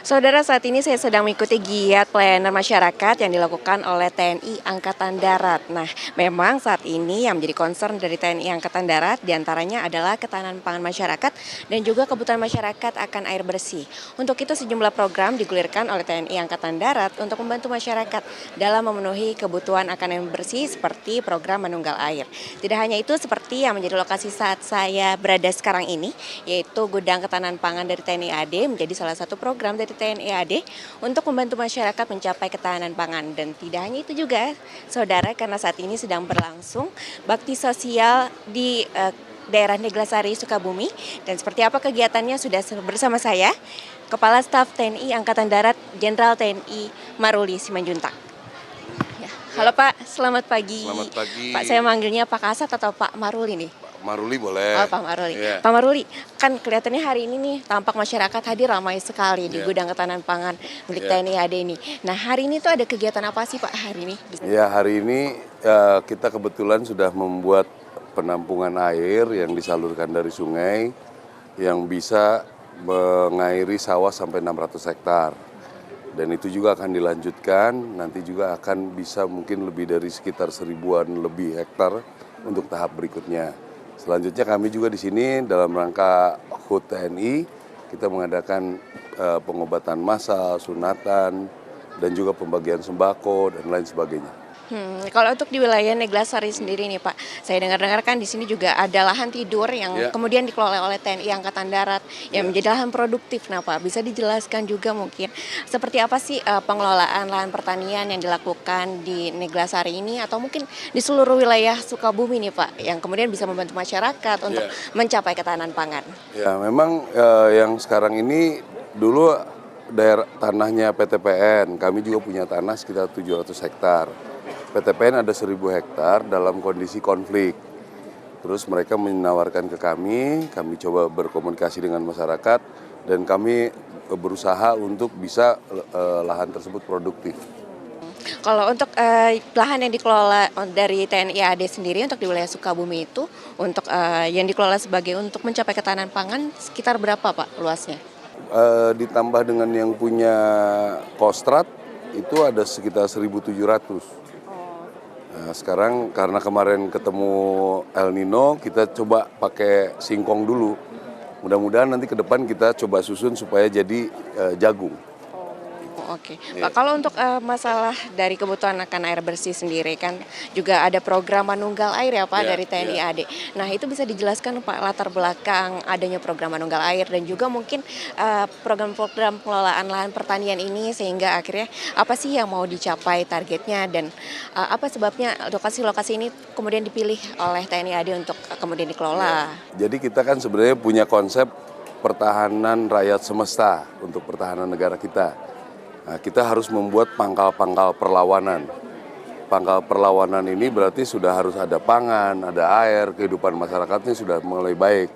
Saudara, saat ini saya sedang mengikuti giat pelayanan masyarakat yang dilakukan oleh TNI Angkatan Darat. Nah, memang saat ini yang menjadi concern dari TNI Angkatan Darat diantaranya adalah ketahanan pangan masyarakat dan juga kebutuhan masyarakat akan air bersih. Untuk itu sejumlah program digulirkan oleh TNI Angkatan Darat untuk membantu masyarakat dalam memenuhi kebutuhan akan air bersih seperti program Manunggal Air. Tidak hanya itu, seperti yang menjadi lokasi saat saya berada sekarang ini, yaitu gudang ketahanan pangan dari TNI AD menjadi salah satu program dari TNI AD untuk membantu masyarakat mencapai ketahanan pangan. Dan tidak hanya itu juga, saudara, karena saat ini sedang berlangsung bakti sosial di daerah Neglasari, Sukabumi. Dan seperti apa kegiatannya sudah bersama saya, Kepala Staf TNI Angkatan Darat Jenderal TNI Maruli Simanjuntak. Ya. Halo Pak, selamat pagi. Selamat pagi. Pak, saya manggilnya Pak Kasat atau Pak Maruli nih? Maruli boleh. Oh, Pak Maruli. Yeah. Pak Maruli, kan kelihatannya hari ini nih tampak masyarakat hadir ramai sekali di gudang ketahanan pangan milik TNI AD ini. Nah, hari ini tuh ada kegiatan apa sih Pak hari ini? Ya, hari ini kita kebetulan sudah membuat penampungan air yang disalurkan dari sungai yang bisa mengairi sawah sampai 600 hektar. Dan itu juga akan dilanjutkan, nanti juga akan bisa mungkin lebih dari sekitar 1000-an lebih hektar untuk tahap berikutnya. Selanjutnya kami juga di sini dalam rangka HUT TNI kita mengadakan pengobatan massal, sunatan, dan juga pembagian sembako dan lain sebagainya. Kalau untuk di wilayah Neglasari sendiri nih Pak, saya dengar-dengar kan di sini juga ada lahan tidur yang kemudian dikelola oleh TNI Angkatan Darat yang menjadi lahan produktif. Nah Pak, bisa dijelaskan juga mungkin seperti apa sih pengelolaan lahan pertanian yang dilakukan di Neglasari ini atau mungkin di seluruh wilayah Sukabumi nih Pak, yang kemudian bisa membantu masyarakat untuk mencapai ketahanan pangan? Ya, memang yang sekarang ini dulu daerah tanahnya PTPN, kami juga punya tanah sekitar 700 hektar. PTPN ada 1000 hektar dalam kondisi konflik. Terus mereka menawarkan ke kami coba berkomunikasi dengan masyarakat dan kami berusaha untuk bisa lahan tersebut produktif. Kalau untuk lahan yang dikelola dari TNI AD sendiri untuk di wilayah Sukabumi itu, untuk yang dikelola sebagai untuk mencapai ketahanan pangan sekitar berapa Pak luasnya? Ditambah dengan yang punya Kostrad itu ada sekitar 1.700. Nah, sekarang karena kemarin ketemu El Nino, kita coba pakai singkong dulu. Mudah-mudahan nanti ke depan kita coba susun supaya jadi jagung. Oke, Pak, kalau untuk masalah dari kebutuhan akan air bersih sendiri kan juga ada program Manunggal Air ya Pak dari TNI AD. Nah itu bisa dijelaskan Pak latar belakang adanya program Manunggal Air dan juga mungkin program-program pengelolaan lahan pertanian ini sehingga akhirnya apa sih yang mau dicapai targetnya dan apa sebabnya lokasi-lokasi ini kemudian dipilih oleh TNI AD untuk kemudian dikelola. Jadi kita kan sebenarnya punya konsep pertahanan rakyat semesta untuk pertahanan negara kita. Nah, kita harus membuat pangkal-pangkal perlawanan. Pangkal perlawanan ini berarti sudah harus ada pangan, ada air, kehidupan masyarakatnya sudah mulai baik.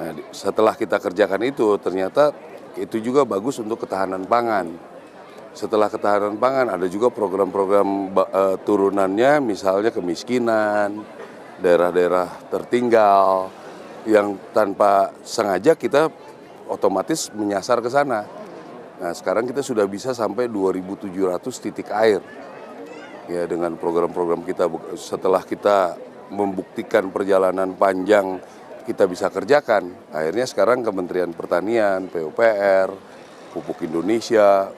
Nah, setelah kita kerjakan itu, ternyata itu juga bagus untuk ketahanan pangan. Setelah ketahanan pangan, ada juga program-program turunannya, misalnya kemiskinan, daerah-daerah tertinggal, yang tanpa sengaja kita otomatis menyasar ke sana. Nah, sekarang kita sudah bisa sampai 2.700 titik air. Ya, dengan program-program kita setelah kita membuktikan perjalanan panjang kita bisa kerjakan. Akhirnya sekarang Kementerian Pertanian, PUPR, Pupuk Indonesia,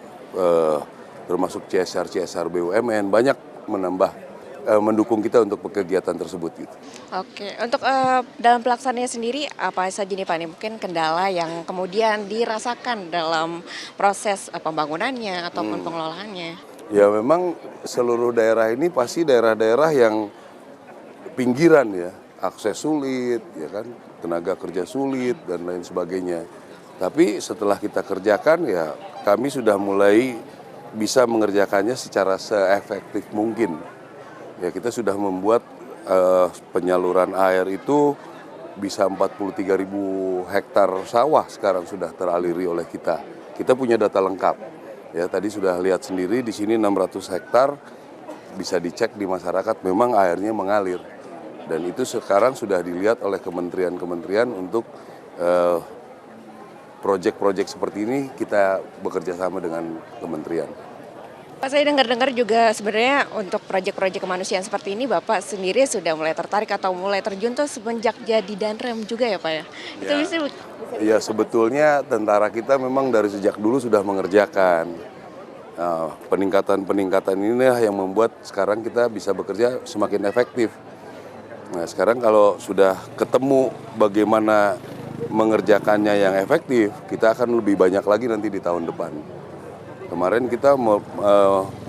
termasuk CSR BUMN banyak mendukung kita untuk kegiatan tersebut gitu. Oke, untuk dalam pelaksanaannya sendiri apa saja nih Pak? Nih mungkin kendala yang kemudian dirasakan dalam proses pembangunannya ataupun pengelolaannya? Ya memang seluruh daerah ini pasti daerah-daerah yang pinggiran ya, akses sulit, ya kan, tenaga kerja sulit dan lain sebagainya. Tapi setelah kita kerjakan ya kami sudah mulai bisa mengerjakannya secara seefektif mungkin. Ya kita sudah membuat penyaluran air itu bisa 43.000 hektar sawah sekarang sudah teraliri oleh kita. Kita punya data lengkap. Ya tadi sudah lihat sendiri di sini 600 hektar bisa dicek di masyarakat memang airnya mengalir. Dan itu sekarang sudah dilihat oleh kementerian-kementerian untuk proyek-proyek seperti ini kita bekerja sama dengan kementerian. Pak, saya dengar-dengar juga sebenarnya untuk proyek-proyek kemanusiaan seperti ini Bapak sendiri sudah mulai tertarik atau mulai terjun tuh semenjak jadi Danrem juga ya Pak ya? Itu Ya. bisa Ya sebetulnya tentara kita memang dari sejak dulu sudah mengerjakan. Peningkatan-peningkatan inilah yang membuat sekarang kita bisa bekerja semakin efektif. Nah sekarang kalau sudah ketemu bagaimana mengerjakannya yang efektif, kita akan lebih banyak lagi nanti di tahun depan. Kemarin kita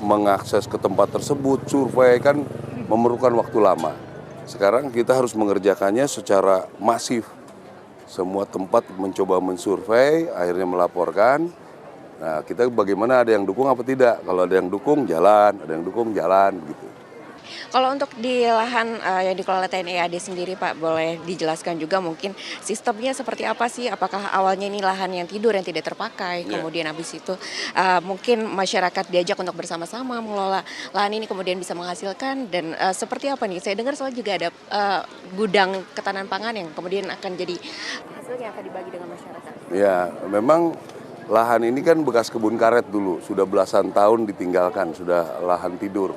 mengakses ke tempat tersebut, survei kan memerlukan waktu lama. Sekarang kita harus mengerjakannya secara masif. Semua tempat mencoba mensurvei, akhirnya melaporkan. Nah, kita bagaimana ada yang dukung apa tidak? Kalau ada yang dukung jalan, ada yang dukung jalan gitu. Kalau untuk di lahan yang dikelola TNI AD sendiri Pak, boleh dijelaskan juga mungkin sistemnya seperti apa sih? Apakah awalnya ini lahan yang tidur yang tidak terpakai, kemudian habis itu mungkin masyarakat diajak untuk bersama-sama mengelola lahan ini kemudian bisa menghasilkan dan seperti apa nih? Saya dengar soal juga ada gudang ketahanan pangan yang kemudian akan jadi hasil yang akan dibagi dengan masyarakat. Ya, memang lahan ini kan bekas kebun karet dulu, sudah belasan tahun ditinggalkan, sudah lahan tidur.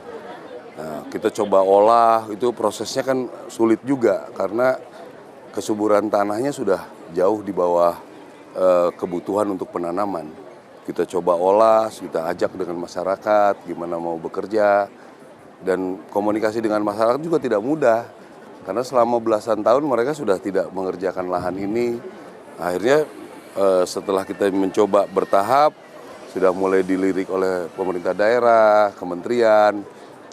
Nah, kita coba olah, itu prosesnya kan sulit juga karena kesuburan tanahnya sudah jauh di bawah kebutuhan untuk penanaman. Kita coba olah, kita ajak dengan masyarakat, gimana mau bekerja, dan komunikasi dengan masyarakat juga tidak mudah. Karena selama belasan tahun mereka sudah tidak mengerjakan lahan ini. Akhirnya setelah kita mencoba bertahap, sudah mulai dilirik oleh pemerintah daerah, kementerian,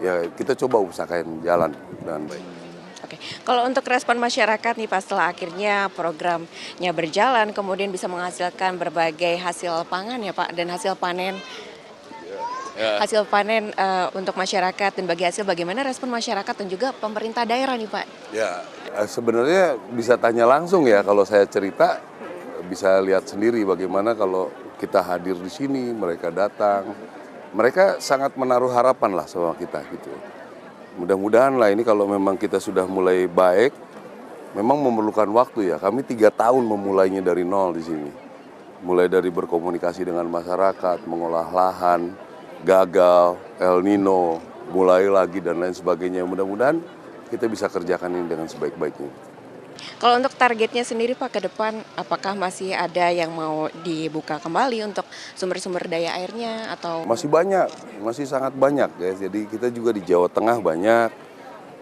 ya kita coba usahakan jalan dengan baik. Oke, kalau untuk respon masyarakat nih Pak setelah akhirnya programnya berjalan kemudian bisa menghasilkan berbagai hasil pangan ya Pak dan hasil panen hasil panen untuk masyarakat dan bagi hasil bagaimana respon masyarakat dan juga pemerintah daerah nih Pak? Ya, sebenarnya bisa tanya langsung ya kalau saya cerita bisa lihat sendiri bagaimana kalau kita hadir di sini mereka datang. Mereka sangat menaruh harapan lah sama kita gitu. Mudah-mudahan lah ini kalau memang kita sudah mulai baik, memang memerlukan waktu ya. Kami 3 tahun memulainya dari nol di sini. Mulai dari berkomunikasi dengan masyarakat, mengolah lahan, gagal, El Nino, mulai lagi dan lain sebagainya. Mudah-mudahan kita bisa kerjakan ini dengan sebaik-baiknya. Kalau untuk targetnya sendiri Pak ke depan apakah masih ada yang mau dibuka kembali untuk sumber-sumber daya airnya atau Masih banyak, masih sangat banyak ya. Jadi kita juga di Jawa Tengah banyak.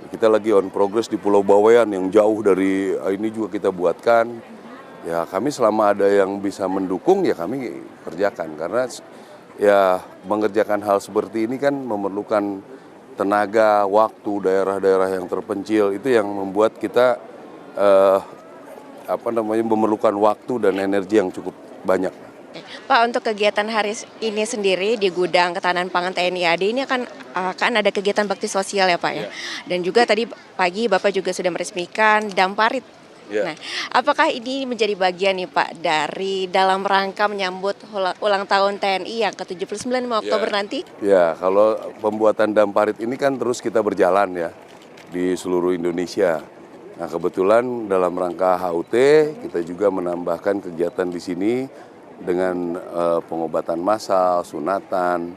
Kita lagi on progress di Pulau Bawean yang jauh dari ini juga kita buatkan. Ya kami selama ada yang bisa mendukung ya kami kerjakan. Karena ya mengerjakan hal seperti ini kan memerlukan tenaga, waktu, daerah-daerah yang terpencil. Itu yang membuat kita memerlukan waktu dan energi yang cukup banyak. Pak untuk kegiatan hari ini sendiri di gudang ketahanan pangan TNI AD ini akan ada kegiatan bakti sosial ya Pak ya. Dan juga tadi pagi Bapak juga sudah meresmikan Damparit. Nah, apakah ini menjadi bagian nih Pak dari dalam rangka menyambut ulang tahun TNI yang ke-79 Oktober nanti? Ya, kalau pembuatan Damparit ini kan terus kita berjalan ya di seluruh Indonesia. Nah, kebetulan dalam rangka HUT kita juga menambahkan kegiatan di sini dengan pengobatan massal, sunatan,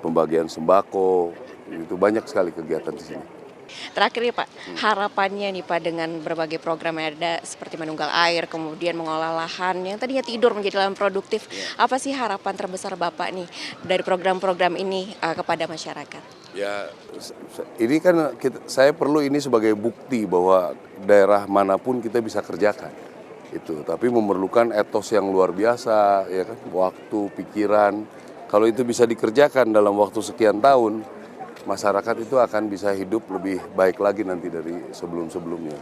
pembagian sembako, itu banyak sekali kegiatan di sini. Terakhir nih Pak, harapannya nih Pak dengan berbagai program yang ada seperti menunggal air, kemudian mengolah lahan yang tadinya tidur menjadi lahan produktif. Apa sih harapan terbesar Bapak nih dari program-program ini kepada masyarakat? Ya, ini kan saya perlu ini sebagai bukti bahwa daerah manapun kita bisa kerjakan. Itu, tapi memerlukan etos yang luar biasa, ya kan, waktu, pikiran. Kalau itu bisa dikerjakan dalam waktu sekian tahun, masyarakat itu akan bisa hidup lebih baik lagi nanti dari sebelum-sebelumnya.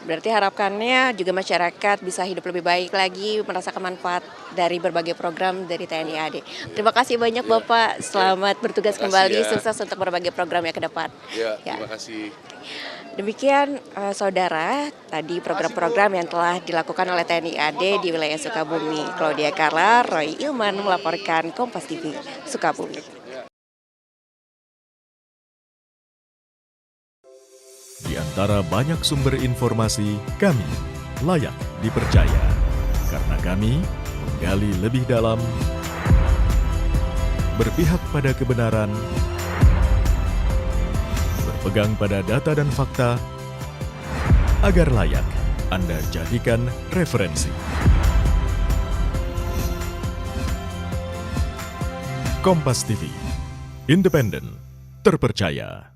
Berarti harapannya juga masyarakat bisa hidup lebih baik lagi, merasakan manfaat dari berbagai program dari TNI AD. Terima kasih banyak Bapak, selamat bertugas kembali, sukses untuk berbagai programnya ke depan. Terima kasih. Demikian saudara, tadi program-program yang telah dilakukan oleh TNI AD di wilayah Sukabumi. Claudia Carla, Roy Ilman melaporkan Kompas TV, Sukabumi. Di antara banyak sumber informasi, kami layak dipercaya. Karena kami menggali lebih dalam, berpihak pada kebenaran, berpegang pada data dan fakta, agar layak Anda jadikan referensi. Kompas TV, independen, terpercaya.